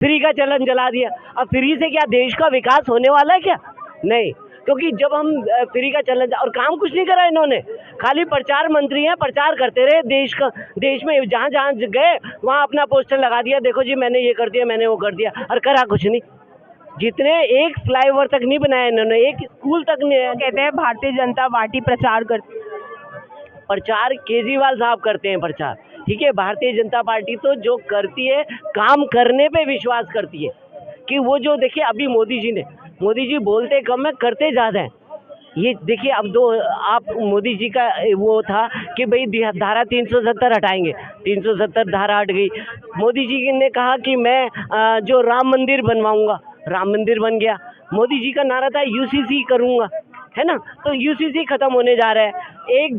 Free का चलन चला दिया। अब फ्री से क्या देश का विकास होने वाला है क्या? नहीं, क्योंकि जब हम फ्री का चलन और काम कुछ नहीं करा इन्होंने, खाली प्रचार मंत्री हैं, प्रचार करते रहे देश का। देश में जहाँ जहाँ गए वहाँ अपना पोस्टर लगा दिया, देखो जी मैंने ये कर दिया, मैंने वो कर दिया, और करा कुछ नहीं। जितने एक फ्लाईओवर तक नहीं बनाया इन्होंने, एक स्कूल तक नहीं। कहते हैं भारतीय जनता पार्टी प्रचार करती है। प्रचार केजरीवाल साहब करते हैं प्रचार, ठीक है। भारतीय जनता पार्टी तो जो करती है, काम करने पे विश्वास करती है कि वो जो देखिए अभी मोदी जी बोलते कम है, करते ज़्यादा हैं। ये देखिए अब आप मोदी जी का वो था कि भाई धारा 370 हटाएंगे, 370 धारा हट गई। मोदी जी ने कहा कि मैं जो राम मंदिर बनवाऊंगा, राम मंदिर बन गया। मोदी जी का नारा था यूसीसी करूंगा, है ना, तो यूसीसी खत्म होने जा रहा है। एक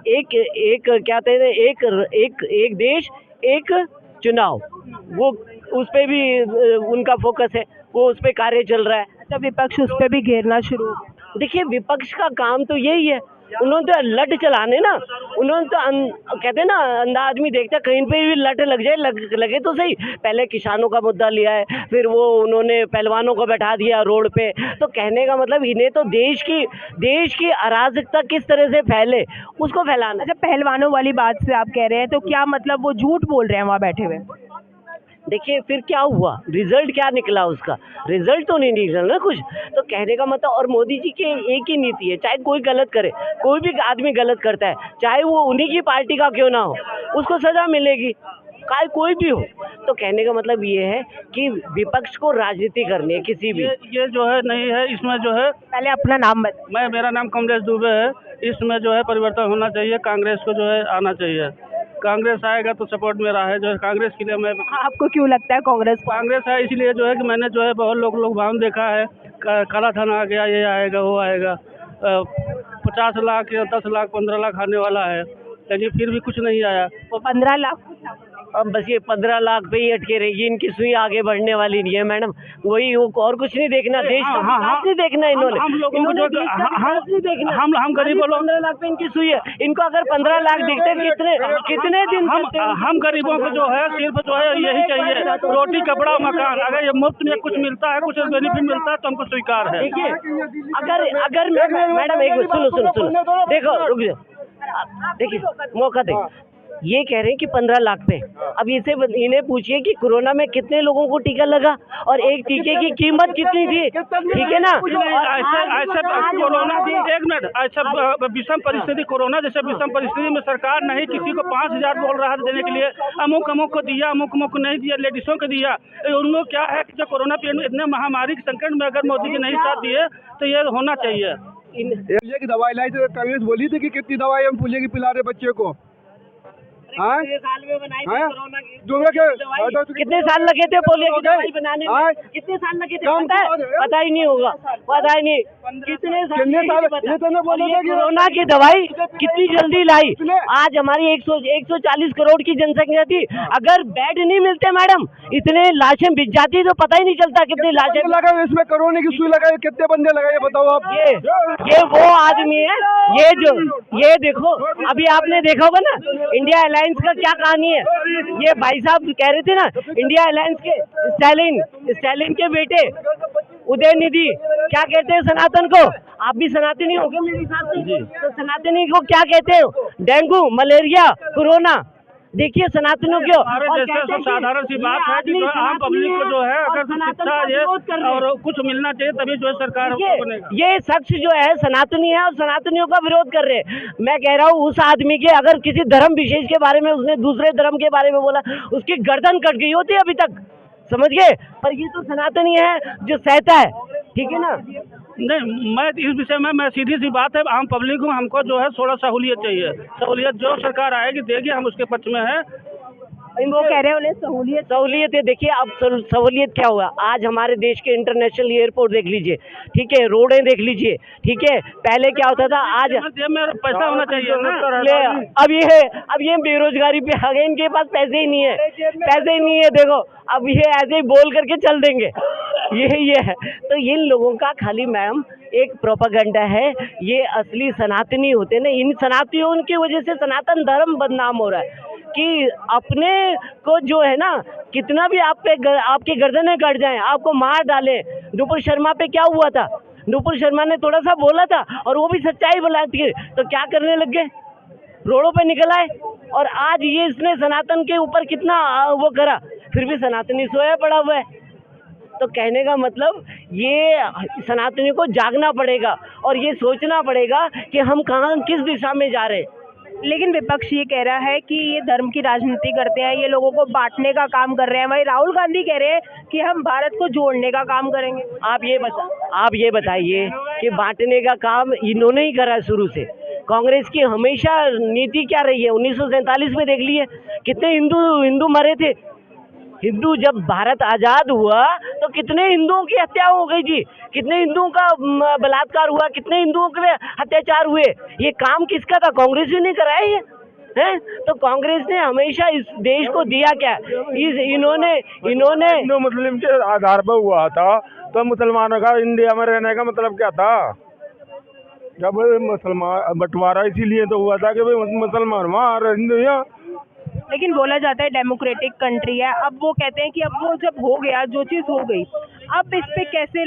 क्या कहते हैं, एक देश एक चुनाव, वो उस पे भी उनका फोकस है, वो उस पे कार्य चल रहा है। अच्छा, विपक्ष उस पर भी घेरना शुरू हो गया। देखिए विपक्ष का काम तो यही है, उन्होंने तो लट चलाने ना, उन्होंने तो कहते हैं ना, अंधा आदमी देखता कहीं पे भी लट लग जाए, लगे तो सही। पहले किसानों का मुद्दा लिया है, फिर वो उन्होंने पहलवानों को बैठा दिया रोड पे। तो कहने का मतलब इन्हें तो देश की अराजकता किस तरह से फैले उसको फैलाना। अच्छा, पहलवानों वाली बात से आप कह रहे हैं, तो क्या मतलब वो झूठ बोल रहे हैं वहाँ बैठे हुए? देखिए फिर क्या हुआ, रिजल्ट क्या निकला उसका? रिजल्ट तो नहीं निकला ना कुछ। तो कहने का मतलब, और मोदी जी की एक ही नीति है, चाहे कोई गलत करे, कोई भी आदमी गलत करता है, चाहे वो उन्हीं की पार्टी का क्यों ना हो, उसको सजा मिलेगी, चाहे कोई भी हो। तो कहने का मतलब ये है कि विपक्ष को राजनीति करनी है किसी भी। ये जो है नहीं है, इसमें जो है, पहले अपना नाम बताइए। मेरा नाम कमलेश दुबे है। इसमें जो है परिवर्तन होना चाहिए, कांग्रेस को जो है आना चाहिए। कांग्रेस आएगा तो सपोर्ट मेरा है, जो है कांग्रेस के लिए। मैं आपको क्यों लगता है कांग्रेस है इसलिए जो है कि मैंने जो है बहुत लोग भावना देखा है, काला धन आ गया, ये आएगा वो आएगा, 50 लाख या 10 लाख 15 लाख आने वाला है, लेकिन फिर भी कुछ नहीं आया। वो 15 लाख, अब बस ये 15 लाख पे ही अटके रहेगी, इनकी सुई आगे बढ़ने वाली नहीं है मैडम। वही और कुछ नहीं देखना, देश का विकास नहीं देखना इन्होंने। हम लोगों को जो नहीं देखना, हम गरीब लोग, 15 लाख पे इनकी सुई है। इनको अगर 15 लाख दिखते कितने दिन हम गरीबों को जो है सिर्फ जो है यही चाहिए, रोटी कपड़ा मकान। अगर ये मुफ्त में कुछ मिलता है, कुछ बेनिफिट मिलता है तो हमको स्वीकार है। देखिए अगर मैडम एक सुनो देखो, रुक जाओ, देखिए मौका दे। ये कह रहे हैं कि 15 लाख पे। अब इन्हें पूछिए कि कोरोना में कितने लोगों को टीका लगा और एक टीके की कीमत कितनी थी, ठीक है ना। ऐसे कोरोना, एक मिनट, ऐसा विषम परिस्थिति, कोरोना जैसे विषम परिस्थिति में सरकार नहीं किसी को 5,000 बोल रहा है देने के लिए, अमुक को दिया, अमुक को नहीं दिया, लेडीजों को दिया। उन लोग क्या है कि जो कोरोना पीरियड में इतने महामारी के संकट में अगर मोदी जी नहीं साथ दिए तो ये होना चाहिए। पोलियो की दवाई लाई थी, कांग्रेस बोली थी कि कितनी दवाई हम पोलियो की पिला रहे बच्चे को। साल में बनाई थी कोरोना की कितने साल लगे थे पोलियो की दवाई बनाने में? कितने साल लगे थे पता ही नहीं होगा, पता ही नहीं कितने साल। कोरोना की दवाई कितनी जल्दी लाई। आज हमारी 140 करोड़ की जनसंख्या थी, अगर बेड नहीं मिलते मैडम, इतने लाशें बिछ जाती तो पता ही नहीं चलता कितनी लाशें लगा। इसमें कोरोना की सुई लगाई, कितने बंदे लगाए बताओ आप। ये वो आदमी है, ये देखो, अभी आपने देखा होगा ना इंडिया अलायंस का क्या कहानी है। ये भाई साहब कह रहे थे ना, इंडिया अलायंस के स्टालिन के बेटे उदयनिधि क्या कहते हैं सनातन को? आप भी सनातनी हो गए मेरे हिसाब से, तो सनातनी को क्या कहते हो? Dengue, malaria, corona. देखिए सनातनों क्यों, साधारण सी बात है कि आम पब्लिक को जो है अगर शिक्षा ये और कुछ मिलना चाहिए तभी जो है सरकार बनेगा। ये शख्स जो है सनातनी है और सनातनियों का विरोध कर रहे हैं। मैं कह रहा हूँ उस आदमी के अगर किसी धर्म विशेष के बारे में उसने दूसरे धर्म के बारे में बोला, उसकी गर्दन कट गई होती अभी तक, समझ गए। पर ये तो सनातनी है जो सहता है, ठीक है ना। नहीं, मैं इस विषय में, मैं सीधी सी बात है, आम पब्लिक को हमको जो है थोड़ा सहूलियत चाहिए। सहूलियत जो सरकार आएगी देगी, हम उसके पक्ष में है। वो कह रहे हैं उन्हें सहूलियत है। देखिए अब सहूलियत क्या हुआ, आज हमारे देश के इंटरनेशनल एयरपोर्ट देख लीजिए, ठीक है, रोडें देख लीजिए, ठीक है। पहले क्या होता था, आज पैसा होना चाहिए ना। अब ये बेरोजगारी पे आ गए, इनके पास पैसे ही नहीं है, देखो अब ये ऐसे ही बोल करके चल देंगे, ये है। तो इन लोगों का खाली मैम एक प्रोपेगेंडा है। ये असली सनातनी होते ना, इन सनातनियों की वजह से सनातन धर्म बदनाम हो रहा है। कि अपने को जो है ना, कितना भी आपके गर्दनें कट जाएं, आपको मार डालें। नुपुर शर्मा पे क्या हुआ था? नुपुर शर्मा ने थोड़ा सा बोला था और वो भी सच्चाई बोला थी, तो क्या करने लग गए? रोडों पे निकल आए। और आज ये इसने सनातन के ऊपर कितना वो करा, फिर भी सनातनी सोया पड़ा हुआ है। तो कहने का मतलब ये सनातनी को जागना पड़ेगा और ये सोचना पड़ेगा कि हम कहाँ किस दिशा में जा रहे हैं। लेकिन विपक्ष ये कह रहा है कि ये धर्म की राजनीति करते हैं, ये लोगों को बांटने का काम कर रहे हैं। वहीं राहुल गांधी कह रहे हैं कि हम भारत को जोड़ने का काम करेंगे। आप ये बताइए कि बांटने का काम इन्होंने ही करा शुरू से। कांग्रेस की हमेशा नीति क्या रही है? 1947 में देख लिए कितने हिंदू मरे थे। हिंदू जब भारत आज़ाद हुआ तो कितने हिंदुओं की हत्या हो गई जी, कितने हिंदुओं का बलात्कार हुआ, कितने हिंदुओं के अत्याचार हुए। ये काम किसका था? कांग्रेस ही नहीं कराया ये है। तो कांग्रेस ने हमेशा इस देश को दिया क्या? इन्होंने हिंदू मुस्लिम के आधार पर हुआ था, तो मुसलमानों का इंडिया में रहने का मतलब क्या था? जब मुसलमान बंटवारा इसीलिए तो हुआ था कि भाई मुसलमान वहाँ, हिंदू यहाँ। लेकिन बोला जाता है डेमोक्रेटिक कंट्री है। अब वो कहते हैं कि अब वो जब हो गया, जो चीज़ हो गई, अब इस पे कैसे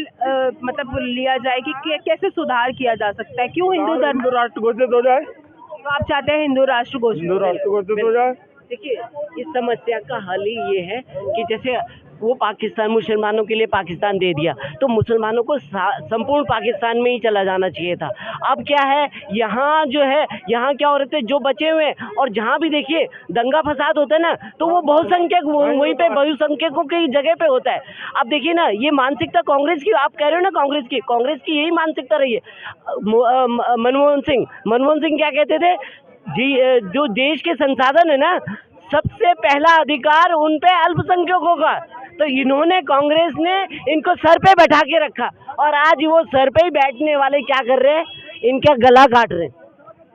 मतलब लिया जाए कि कैसे सुधार किया जा सकता है? क्यों हिंदू राष्ट्र घोषित हो जाए। तो आप चाहते हैं हिंदू राष्ट्र घोषित हो जाए। देखिए, इस समस्या का हल ही ये है कि जैसे वो पाकिस्तान, मुसलमानों के लिए पाकिस्तान दे दिया, तो मुसलमानों को संपूर्ण पाकिस्तान में ही चला जाना चाहिए था। अब क्या है, यहाँ जो है, यहाँ क्या हो रहे थे जो बचे हुए हैं, और जहाँ भी देखिए दंगा फसाद होता है ना, तो वो बहुसंख्यक वहीं पे बहुसंख्यकों की जगह पे होता है। अब देखिए ना, ये मानसिकता कांग्रेस की, आप कह रहे हो ना कांग्रेस की यही मानसिकता रही है। मनमोहन सिंह क्या कहते थे जी? जो देश के संसाधन है ना, सबसे पहला अधिकार उन पे अल्पसंख्यकों का। तो इन्होंने, कांग्रेस ने इनको सर पे बैठा के रखा, और आज वो सर पे ही बैठने वाले क्या कर रहे हैं? इनका गला काट रहे हैं।